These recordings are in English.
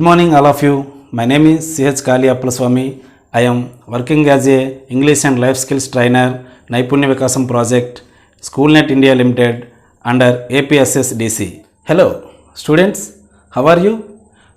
Good morning all of you. My name is CH Kali Appalaswamy. I am working as a English and Life Skills Trainer, Naipunya Vikasam Project, SchoolNet India Limited under APSS DC. Hello students, how are you?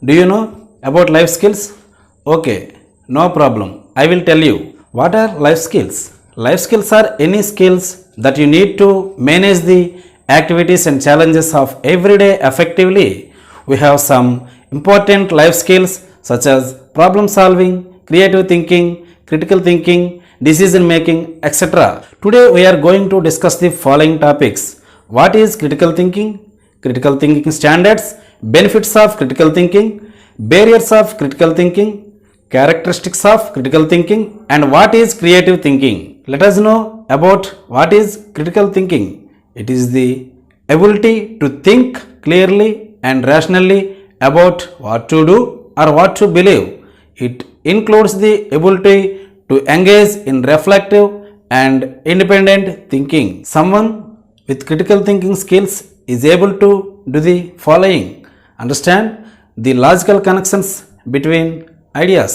Do you know about life skills? Okay, no problem. I will tell you. What are life skills? Life skills are any skills that you need to manage the activities and challenges of everyday effectively. We have some important life skills such as problem solving, creative thinking, critical thinking, decision making, etc. Today we are going to discuss the following topics. What is critical thinking? Critical thinking standards, benefits of critical thinking, barriers of critical thinking, characteristics of critical thinking, and what is creative thinking. Let us know about what is critical thinking. It is the ability to think clearly and rationally about what to do or what to believe. It includes the ability to engage in reflective and independent thinking. Someone with critical thinking skills is able to do the following: understand the logical connections between ideas,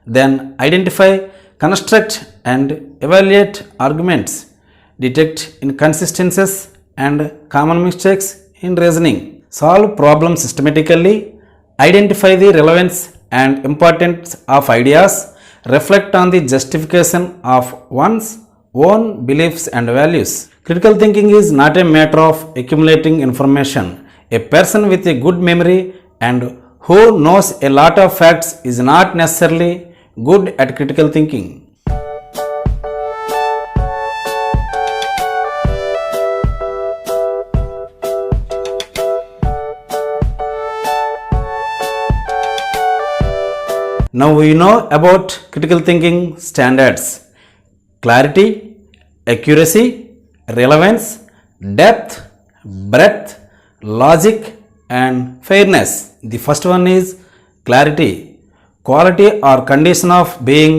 then identify, construct and evaluate arguments, detect inconsistencies and common mistakes in reasoning, solve problems systematically, identify the relevance and importance of ideas, reflect on the justification of one's own beliefs and values. Critical thinking is not a matter of accumulating information. A person with a good memory and who knows a lot of facts is not necessarily good at critical thinking. Now we know about critical thinking standards: clarity, accuracy, relevance, depth, breadth, logic and fairness. The first one is clarity, quality or condition of being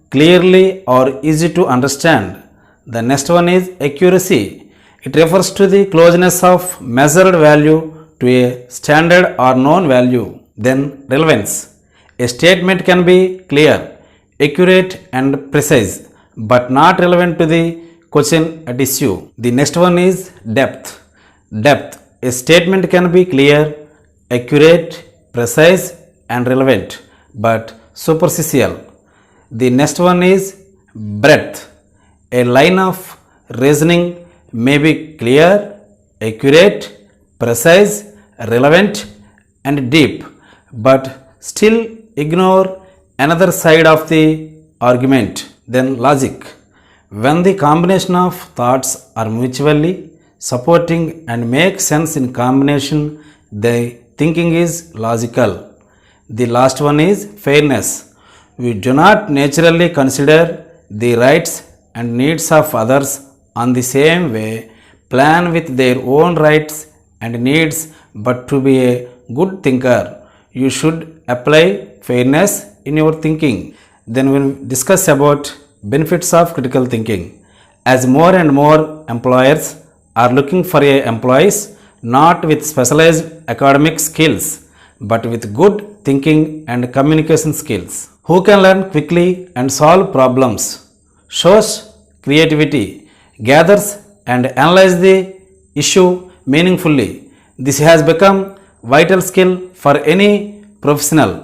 clearly or easy to understand. The next one is accuracy. It refers to the closeness of measured value to a standard or known value. Then relevance. A statement can be clear, accurate and precise, but not relevant to the question at issue. The next one is depth. Depth. A statement can be clear, accurate, precise and relevant, but superficial. The next one is breadth. A line of reasoning may be clear, accurate, precise, relevant and deep, but still ignore another side of the argument. Then logic. When the combination of thoughts are mutually supporting and make sense in combination, the thinking is logical. The last one is fairness. We do not naturally consider the rights and needs of others on the same way, plan with their own rights and needs, but to be a good thinker, you should apply fairness in your thinking. Then we'll discuss about benefits of critical thinking. As more and more employers are looking for employees not with specialized academic skills, but with good thinking and communication skills, who can learn quickly and solve problems, shows creativity, gathers and analyze the issue meaningfully. This has become vital skill for any professional.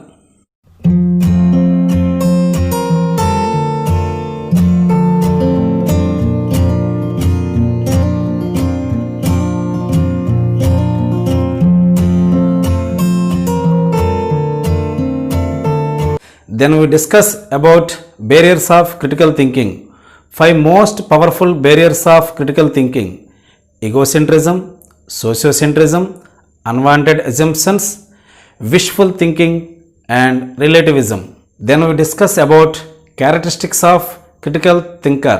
Then we discuss about barriers of critical thinking. 5 most powerful barriers of critical thinking: egocentrism, sociocentrism, unwanted assumptions, wishful thinking and relativism. Then we discuss about characteristics of critical thinker.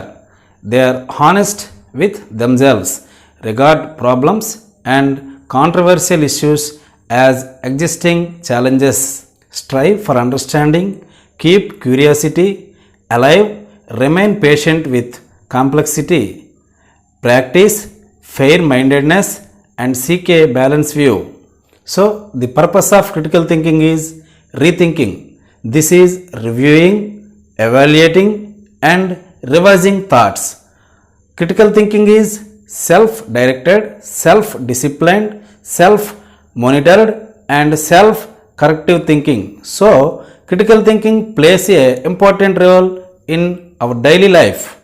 They are honest with themselves, regard problems and controversial issues as existing challenges, strive for understanding, keep curiosity alive, remain patient with complexity, practice fair-mindedness and seek a balanced view. So, the purpose of critical thinking is rethinking. This is reviewing, evaluating, and revising thoughts. Critical thinking is self-directed, self-disciplined, self-monitored, and self-corrective thinking. So, critical thinking plays a important role in our daily life.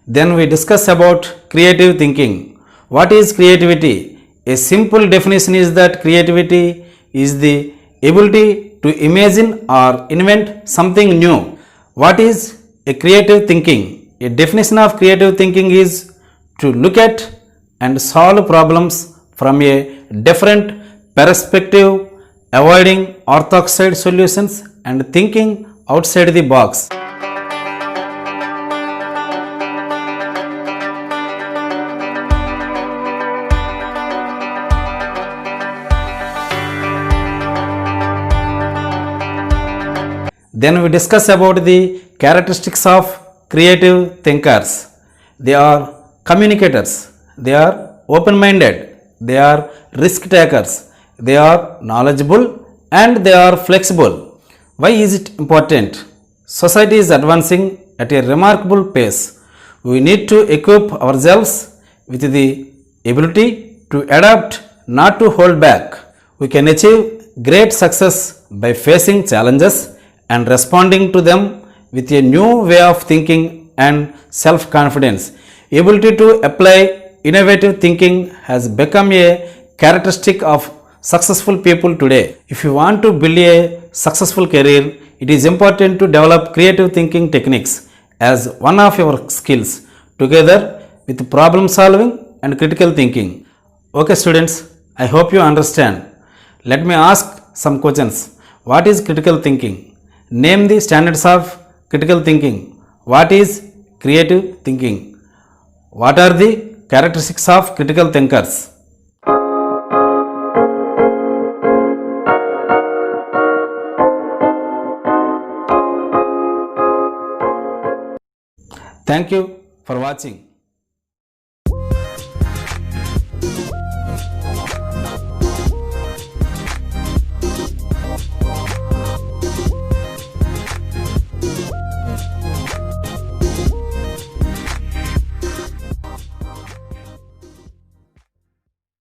Then we discuss about creative thinking. What is creativity? A simple definition is that creativity is the ability to imagine or invent something new. What is a creative thinking? A definition of creative thinking is to look at and solve problems from a different perspective, avoiding orthodox solutions and thinking outside the box. Then we discuss about the characteristics of creative thinkers. They are communicators, they are open-minded, they are risk takers, they are knowledgeable, and they are flexible. Why is it important? Society is advancing at a remarkable pace. We need to equip ourselves with the ability to adapt, not to hold back. We can achieve great success by facing challenges and responding to them with a new way of thinking and self-confidence. Ability to apply innovative thinking has become a characteristic of successful people today. If you want to build a successful career, it is important to develop creative thinking techniques as one of your skills together with problem solving and critical thinking. Okay students, I hope you understand. Let me ask some questions. What is critical thinking? Name the standards of critical thinking. What is creative thinking? What are the characteristics of critical thinkers? Thank you for watching.